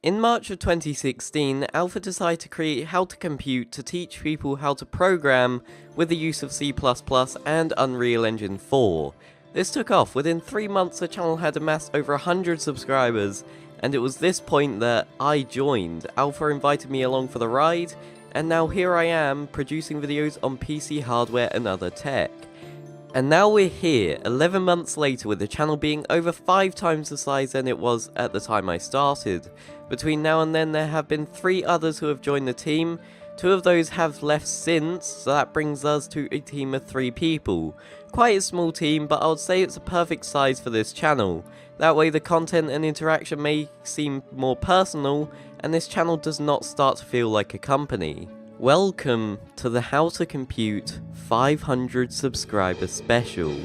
In March of 2016, Alpha decided to create HowToCompute to teach people how to program with the use of C++ and Unreal Engine 4. This took off. Within 3 months the channel had amassed over 100 subscribers, and it was this point that I joined. Alpha invited me along for the ride, and now here I am producing videos on PC hardware and other tech. And now we're here, 11 months later, with the channel being over 5 times the size than it was at the time I started. Between now and then there have been 3 others who have joined the team. 2 of those have left since, so that brings us to a team of 3 people. Quite a small team, but I would say it's a perfect size for this channel. That way the content and interaction may seem more personal, and this channel does not start to feel like a company. Welcome to the HowToCompute 500 subscriber special.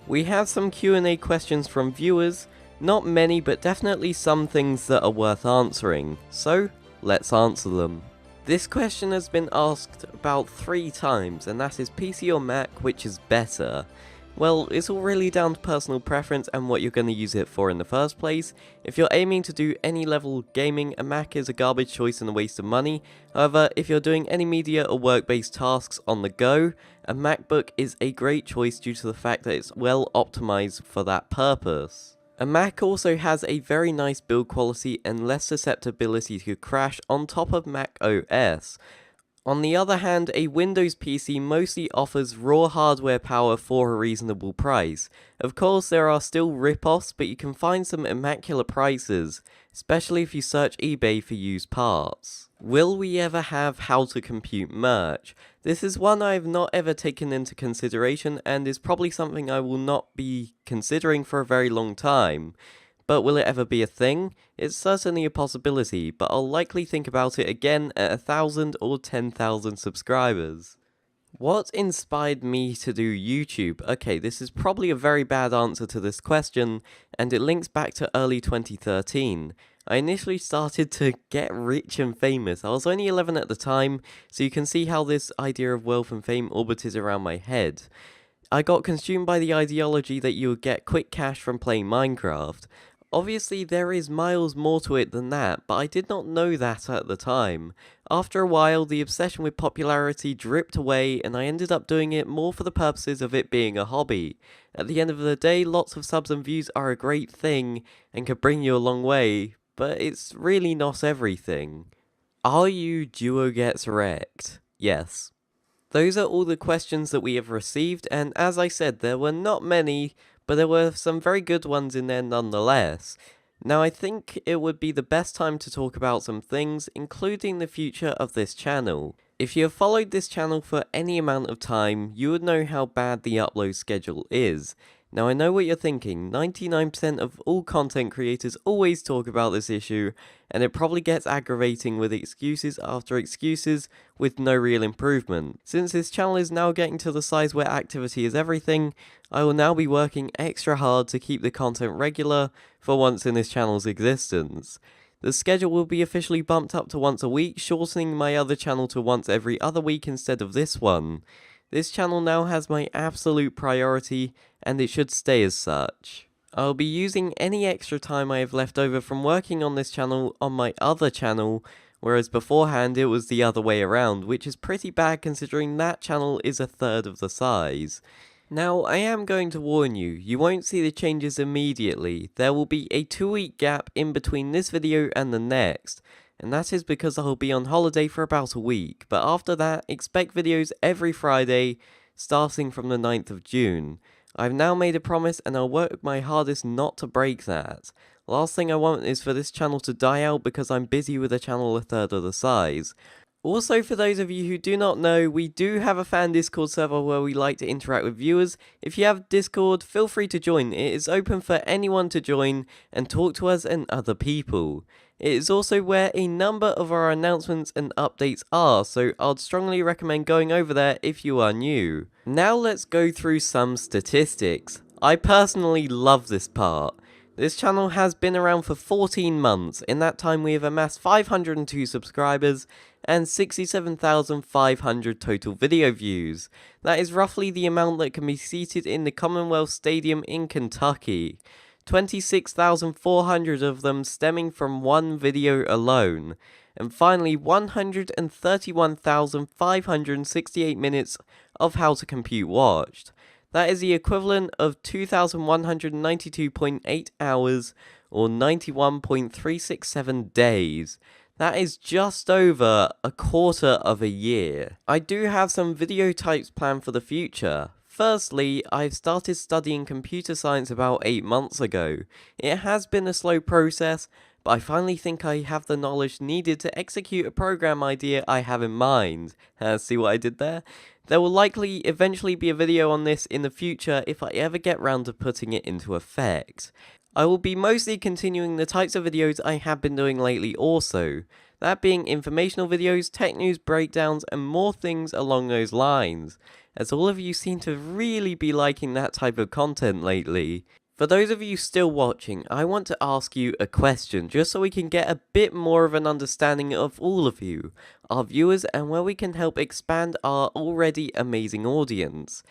We have some Q&A questions from viewers, not many but definitely some things that are worth answering, so let's answer them. This question has been asked about 3 times, and that is PC or Mac, which is better? Well, it's all really down to personal preference and what you're going to use it for in the first place. If you're aiming to do any level of gaming, a Mac is a garbage choice and a waste of money. However, if you're doing any media or work-based tasks on the go, a MacBook is a great choice due to the fact that it's well optimized for that purpose. A Mac also has a very nice build quality and less susceptibility to crash on top of Mac OS. On the other hand, a Windows PC mostly offers raw hardware power for a reasonable price. Of course, there are still rip-offs, but you can find some immaculate prices, especially if you search eBay for used parts. Will we ever have HowToCompute merch? This is one I have not ever taken into consideration and is probably something I will not be considering for a very long time. But will it ever be a thing? It's certainly a possibility, but I'll likely think about it again at 1,000 or 10,000 subscribers. What inspired me to do YouTube? Okay, this is probably a very bad answer to this question, and it links back to early 2013. I initially started to get rich and famous. I was only 11 at the time, so you can see how this idea of wealth and fame orbited around my head. I got consumed by the ideology that you would get quick cash from playing Minecraft. Obviously there is miles more to it than that, but I did not know that at the time. After a while, the obsession with popularity dripped away and I ended up doing it more for the purposes of it being a hobby. At the end of the day, lots of subs and views are a great thing and could bring you a long way, but it's really not everything. Are you Duo Gets Wrecked? Yes. Those are all the questions that we have received, and as I said, there were not many, but there were some very good ones in there nonetheless. Now I think it would be the best time to talk about some things, including the future of this channel. If you have followed this channel for any amount of time, you would know how bad the upload schedule is. Now I know what you're thinking, 99% of all content creators always talk about this issue, and it probably gets aggravating with excuses after excuses with no real improvement. Since this channel is now getting to the size where activity is everything, I will now be working extra hard to keep the content regular for once in this channel's existence. The schedule will be officially bumped up to once a week, shortening my other channel to once every other week instead of this one. This channel now has my absolute priority, and it should stay as such. I'll be using any extra time I have left over from working on this channel on my other channel, whereas beforehand it was the other way around, which is pretty bad considering that channel is 1/3 of the size. Now, I am going to warn you, you won't see the changes immediately. There will be a 2-week gap in between this video and the next, and that is because I'll be on holiday for about a week, but after that, expect videos every Friday, starting from the 9th of June. I've now made a promise and I'll work my hardest not to break that. Last thing I want is for this channel to die out because I'm busy with a channel 1/3 of the size. Also, for those of you who do not know, we do have a fan Discord server where we like to interact with viewers. If you have Discord, feel free to join. It is open for anyone to join and talk to us and other people. It is also where a number of our announcements and updates are, so I'd strongly recommend going over there if you are new. Now let's go through some statistics. I personally love this part. This channel has been around for 14 months. In that time we have amassed 502 subscribers and 67,500 total video views. That is roughly the amount that can be seated in the Commonwealth Stadium in Kentucky. 26,400 of them stemming from one video alone. And finally, 131,568 minutes of HowToCompute watched. That is the equivalent of 2,192.8 hours or 91.367 days. That is just over a quarter of a year. I do have some video types planned for the future. Firstly, I've started studying computer science about 8 months ago. It has been a slow process, but I finally think I have the knowledge needed to execute a program idea I have in mind. See what I did there? There will likely eventually be a video on this in the future if I ever get round to putting it into effect. I will be mostly continuing the types of videos I have been doing lately also, that being informational videos, tech news breakdowns, and more things along those lines, as all of you seem to really be liking that type of content lately. For those of you still watching, I want to ask you a question, just so we can get a bit more of an understanding of all of you, our viewers, and where we can help expand our already amazing audience.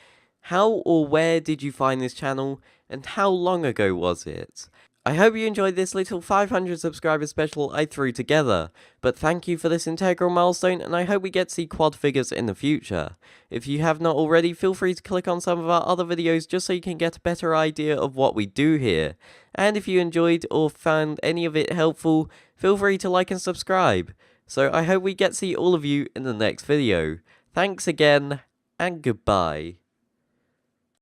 How or where did you find this channel, and how long ago was it? I hope you enjoyed this little 500 subscriber special I threw together, but thank you for this integral milestone, and I hope we get to see quad figures in the future. If you have not already, feel free to click on some of our other videos just so you can get a better idea of what we do here. And if you enjoyed or found any of it helpful, feel free to like and subscribe. So I hope we get to see all of you in the next video. Thanks again, and goodbye.